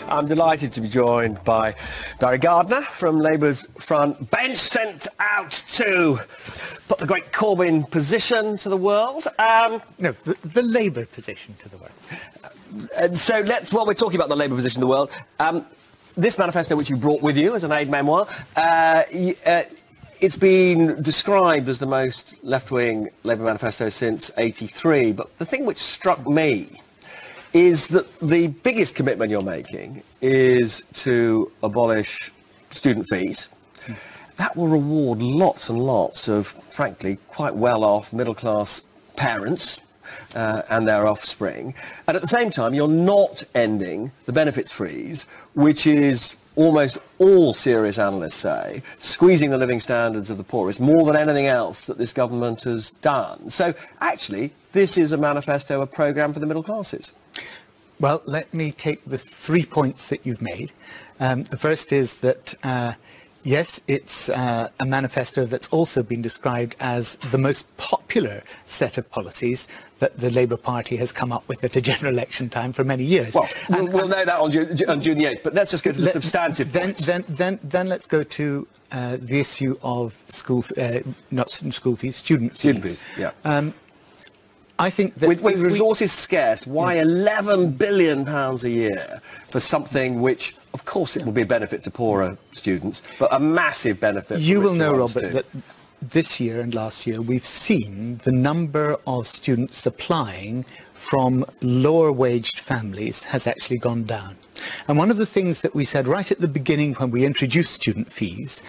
I'm delighted to be joined by Barry Gardiner from Labour's front bench, sent out to put the great Corbyn position to the world. No, the Labour position to the world. So while we're talking about the Labour position to the world, this manifesto, which you brought with you as an aide-memoir, it's been described as the most left-wing Labour manifesto since '83. But the thing which struck me is that the biggest commitment you're making is to abolish student fees. That will reward lots and lots of, frankly, quite well-off middle-class parents and their offspring. And at the same time, you're not ending the benefits freeze, which is, almost all serious analysts say, squeezing the living standards of the poorest more than anything else that this government has done. So, actually, this is a manifesto, a programme for the middle classes. Well, let me take the 3 points that you've made. The first is that, yes, it's a manifesto that's also been described as the most popular set of policies that the Labour Party has come up with at a general election time for many years. Well, we'll know that on June the 8th, but let's just go to the substantive points. Then let's go to the issue of not school fees, student fees. Yeah. I think that with resources scarce, why £11 billion a year for something which, of course, it will be a benefit to poorer students, but a massive benefit for you will richer know, ones Robert, too. that this year and last year we've seen the number of students applying from lower-waged families has actually gone down. And one of the things that we said right at the beginning when we introduced student fees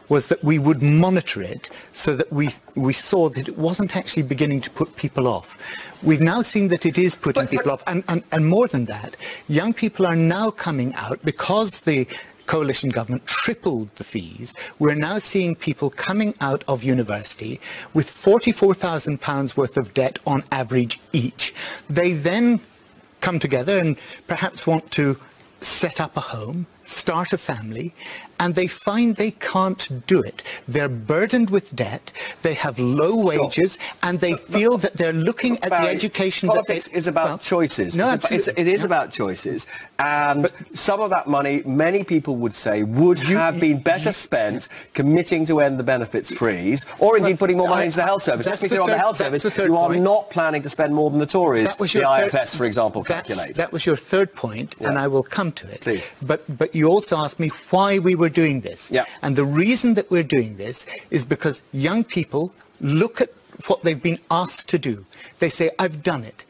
was that we would monitor it so that we saw that it wasn't actually beginning to put people off. We've now seen that it is putting people off. And more than that, young people are now coming out because the coalition government tripled the fees. We're now seeing people coming out of university with £44,000 worth of debt on average each. They then come together and perhaps want to set up a home, start a family, and they find they can't do it. They're burdened with debt, they have low wages, and they feel that they're looking at the education that politics is about choices. No, it is about choices, and some of that money, many people would say, would have been better spent committing to end the benefits freeze, or indeed putting more money into the health service. Let's be clear on the health service. You are not planning to spend more than the Tories, the IFS, for example, calculate. That was your third point, and I will come to it. Please. But you also asked me why we were doing this. Yeah. And the reason that we're doing this is because young people look at what they've been asked to do. They say, I've done it.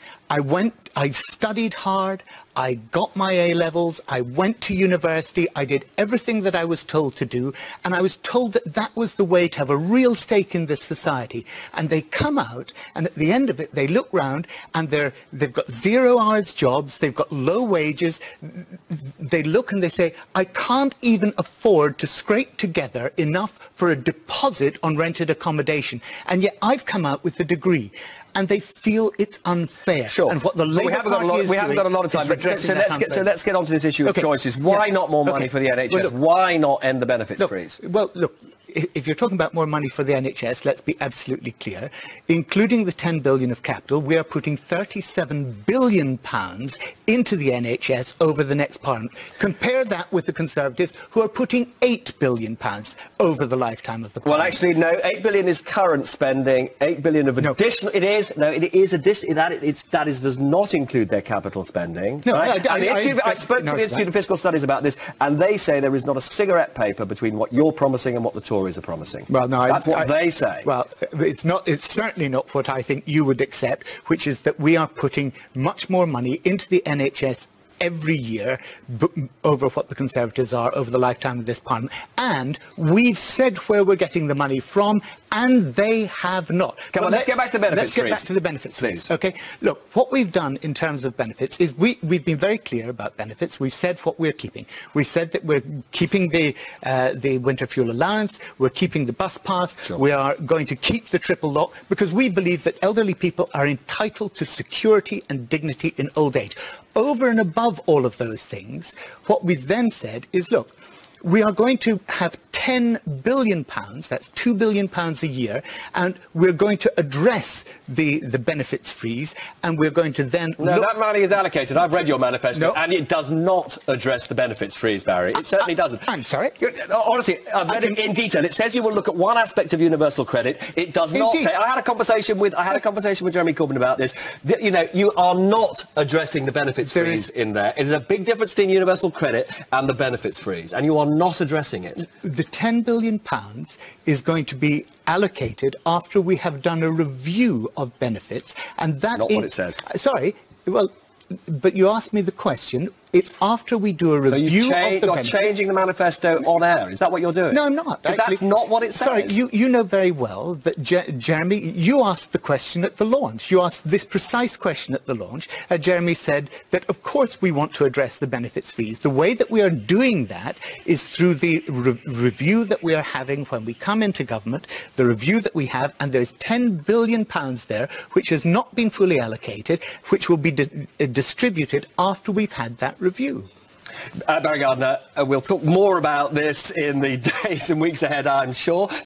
I studied hard, I got my A-levels, I went to university, I did everything that I was told to do, and I was told that that was the way to have a real stake in this society. And they come out, and at the end of it, they look round, and they've got 0 hours jobs, they've got low wages, they look and they say, I can't even afford to scrape together enough for a deposit on rented accommodation, and yet I've come out with a degree. And they feel it's unfair. Sure. And what the Labour Party we haven't got a lot of time. So let's get on to this issue of choices. Why not more money for the NHS? Well, look, why not end the benefits freeze? Well, look, if you're talking about more money for the NHS, let's be absolutely clear. Including the 10 billion of capital, we are putting £37 billion into the NHS over the next Parliament. Compare that with the Conservatives, who are putting £8 billion over the lifetime of the Parliament. Well, actually, no. 8 billion is current spending. 8 billion of additional. It is. No, it is additional. That does not include their capital spending. No, right? I spoke to the Institute of Fiscal Studies about this, and they say there is not a cigarette paper between what you're promising and what the Tories are promising. Well, no, that's what they say. Well, it's not. It's certainly not what I think you would accept, which is that we are putting much more money into the NHS every year over what the Conservatives are over the lifetime of this Parliament. And we've said where we're getting the money from, and they have not. Come on, let's get back to the benefits, Let's get back to the benefits, please. Okay, look, what we've done in terms of benefits is we've been very clear about benefits. We've said what we're keeping. We've said that we're keeping the winter fuel allowance, we're keeping the bus pass, sure. We are going to keep the triple lock, because we believe that elderly people are entitled to security and dignity in old age. Over and above all of those things, what we've then said is, look, we are going to have £10 billion, that's £2 billion a year, and we're going to address the benefits freeze, and we're going to then... No, that money is allocated. I've read your manifesto, No. and it does not address the benefits freeze, Barry. It certainly doesn't. I'm sorry? Honestly, I've read it in detail. It says you will look at one aspect of universal credit. It does not Indeed. say... I had a conversation with Jeremy Corbyn about this. You know, you are not addressing the benefits freeze in there. It is a big difference between universal credit and the benefits freeze, and you are not addressing it. The £10 billion is going to be allocated after we have done a review of benefits, and that Not what it says. Sorry, well, but you asked me the question. It's after we do a review of the benefits. You're changing the manifesto on air. Is that what you're doing? No, I'm not. Actually, that's not what it says. Sorry, you know very well that, Jeremy, you asked the question at the launch. You asked this precise question at the launch. Jeremy said that, of course, we want to address the benefits freeze. The way that we are doing that is through the review that we are having when we come into government, the review that we have, and there's £10 billion there, which has not been fully allocated, which will be distributed after we've had that review. Barry Gardiner, we'll talk more about this in the days and weeks ahead, I'm sure.